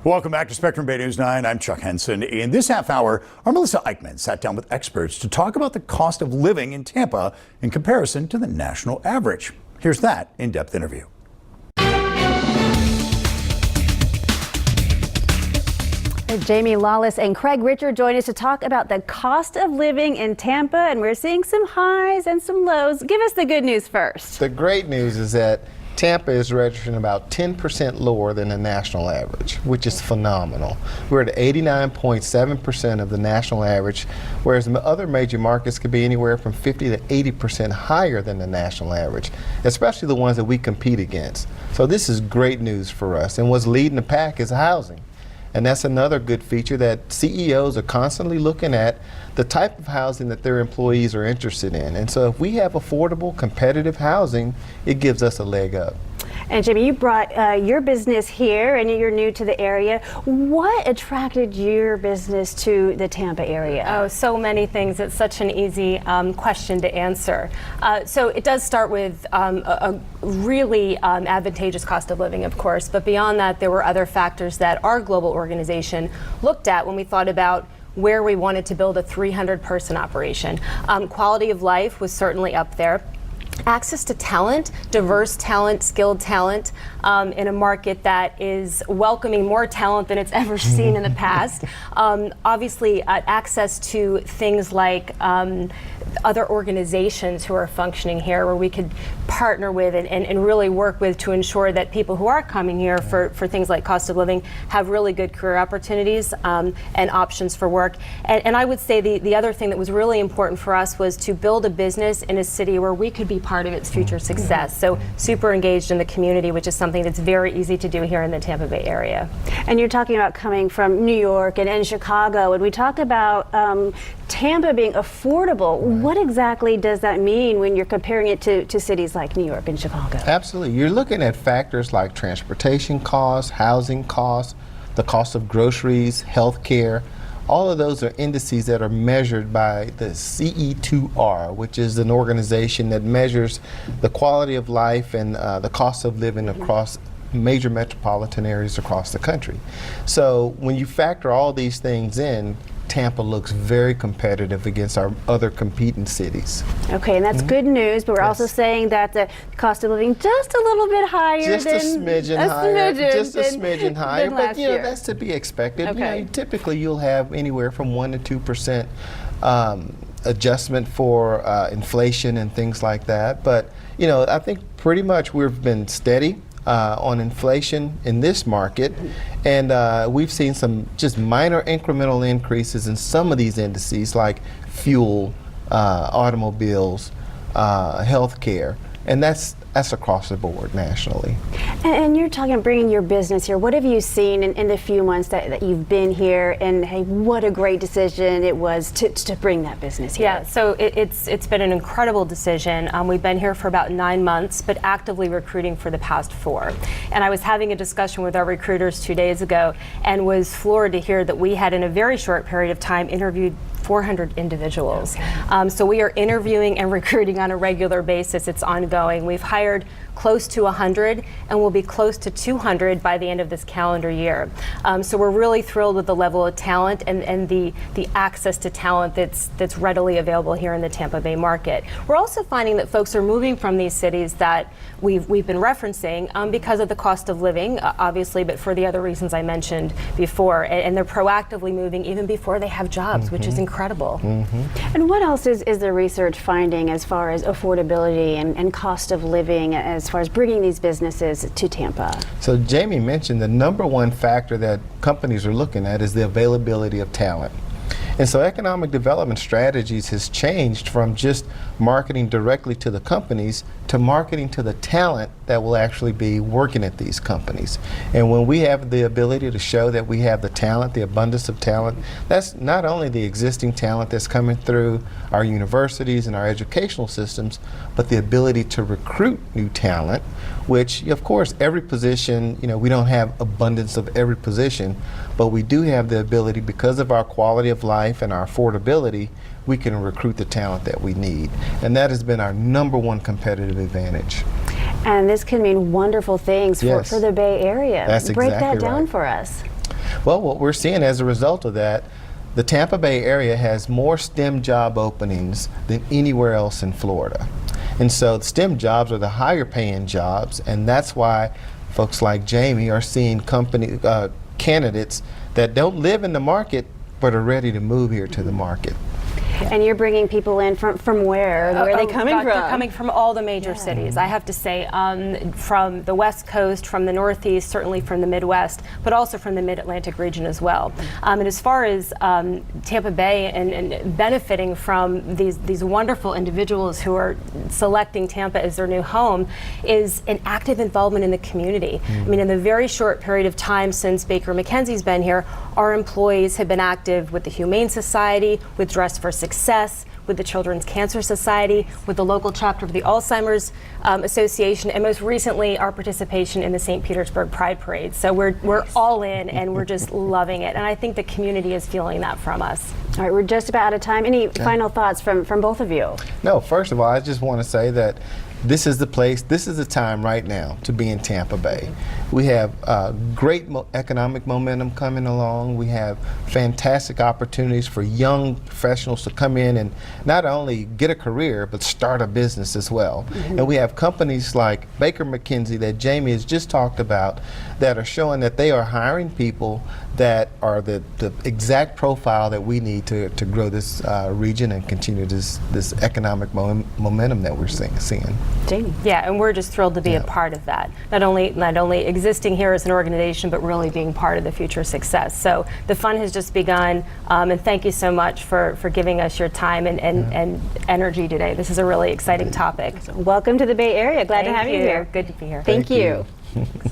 Welcome back to Spectrum Bay News 9. I'm Chuck Henson. In this half hour, our Melissa Eichmann sat down with experts to talk about the cost of living in Tampa in comparison to the national average. Here's that in-depth interview. Jamie Lawless and Craig Richard join us to talk about the cost of living in Tampa, and we're seeing some highs and some lows. Give us the good news first. The great news is that Tampa is registering about 10% lower than the national average, which is phenomenal. We're at 89.7% of the national average, whereas other major markets could be anywhere from 50 to 80% higher than the national average, especially the ones that we compete against. So this is great news for us. And what's leading the pack is housing. And that's another good feature, that CEOs are constantly looking at the type of housing that their employees are interested in. And so if we have affordable, competitive housing, it gives us a leg up. And Jamie, you brought your business here, and you're new to the area. What attracted your business to the Tampa area? Oh, so many things. It's such an easy question to answer. So it does start with a really advantageous cost of living, of course, but beyond that, there were other factors that our global organization looked at when we thought about where we wanted to build a 300-person operation. Quality of life was certainly up there. Access to talent, diverse talent, skilled talent, in a market that is welcoming more talent than it's ever seen in the past. Obviously, access to things like other organizations who are functioning here, where we could partner with and really work with to ensure that people who are coming here for things like cost of living have really good career opportunities and options for work. And I would say the other thing that was really important for us was to build a business in a city where we could be part of its future success. So super engaged in the community, which is something that's very easy to do here in the Tampa Bay area. And you're talking about coming from New York and Chicago, and we talk about Tampa being affordable. What exactly does that mean when you're comparing it to cities like New York and Chicago? Absolutely. You're looking at factors like transportation costs, housing costs, the cost of groceries, health care. All of those are indices that are measured by the CE2R, which is an organization that measures the quality of life and the cost of living across major metropolitan areas across the country. So when you factor all these things in, Tampa looks very competitive against our other competing cities. Okay, and that's good news, but we're also saying that the cost of living just a little bit higher just than a smidgen higher, but you know, that's to be expected. Okay. You know, typically you'll have anywhere from 1% to 2% adjustment for inflation and things like that. But you know, I think pretty much we've been steady on inflation in this market, and we've seen some just minor incremental increases in some of these indices like fuel, automobiles, healthcare, and that's across the board nationally. And you're talking bringing your business here. What have you seen in the few months that you've been here, and hey, what a great decision it was to bring that business here? Yeah, so it's been an incredible decision. We've been here for about 9 months, but actively recruiting for the past 4. And I was having a discussion with our recruiters 2 days ago and was floored to hear that we had, in a very short period of time, interviewed 400 individuals. So we are interviewing and recruiting on a regular basis. It's ongoing. We've hired close to 100 and will be close to 200 by the end of this calendar year. So we're really thrilled with the level of talent and the access to talent that's readily available here in the Tampa Bay market. We're also finding that folks are moving from these cities that we've been referencing because of the cost of living, obviously, but for the other reasons I mentioned before. And they're proactively moving even before they have jobs, which is incredible. And what else is the research finding as far as affordability and cost of living, as far as bringing these businesses to Tampa? So Jamie mentioned the number one factor that companies are looking at is the availability of talent. And so economic development strategies has changed from just marketing directly to the companies to marketing to the talent that will actually be working at these companies. And when we have the ability to show that we have the talent, the abundance of talent, that's not only the existing talent that's coming through our universities and our educational systems, but the ability to recruit new talent, which of course every position, you know, we don't have abundance of every position, but we do have the ability, because of our quality of life and our affordability, we can recruit the talent that we need. And that has been our number one competitive advantage. And this can mean wonderful things for the Bay Area. That's Break exactly that down right. for us. Well, what we're seeing as a result of that, the Tampa Bay area has more STEM job openings than anywhere else in Florida. And so the STEM jobs are the higher paying jobs, and that's why folks like Jamie are seeing candidates that don't live in the market but are ready to move here to the market. And you're bringing people in from where? Where are they coming from? They're coming from all the major cities. I have to say, from the West Coast, from the Northeast, certainly from the Midwest, but also from the Mid-Atlantic region as well. And as far as Tampa Bay and benefiting from these wonderful individuals who are selecting Tampa as their new home, is an active involvement in the community. I mean, in the very short period of time since Baker McKenzie's been here, our employees have been active with the Humane Society, with Dress for Success, with the Children's Cancer Society, with the local chapter of the Alzheimer's Association, and most recently our participation in the St. Petersburg Pride Parade. So we're all in, and we're just loving it. And I think the community is feeling that from us. All right, we're just about out of time. Any final thoughts from both of you? No, first of all, I just want to say that this is the place, this is the time right now to be in Tampa Bay. We have great economic momentum coming along. We have fantastic opportunities for young professionals to come in and not only get a career, but start a business as well. And we have companies like Baker McKenzie that Jamie has just talked about that are showing that they are hiring people that are the exact profile that we need to grow this region and continue this economic momentum that we're seeing. Jamie. Yeah, and we're just thrilled to be a part of that. Not only existing here as an organization, but really being part of the future success. So the fun has just begun, and thank you so much for giving us your time and energy today. This is a really exciting topic. Welcome to the Bay Area. Glad to have you here. Good to be here. Thank you.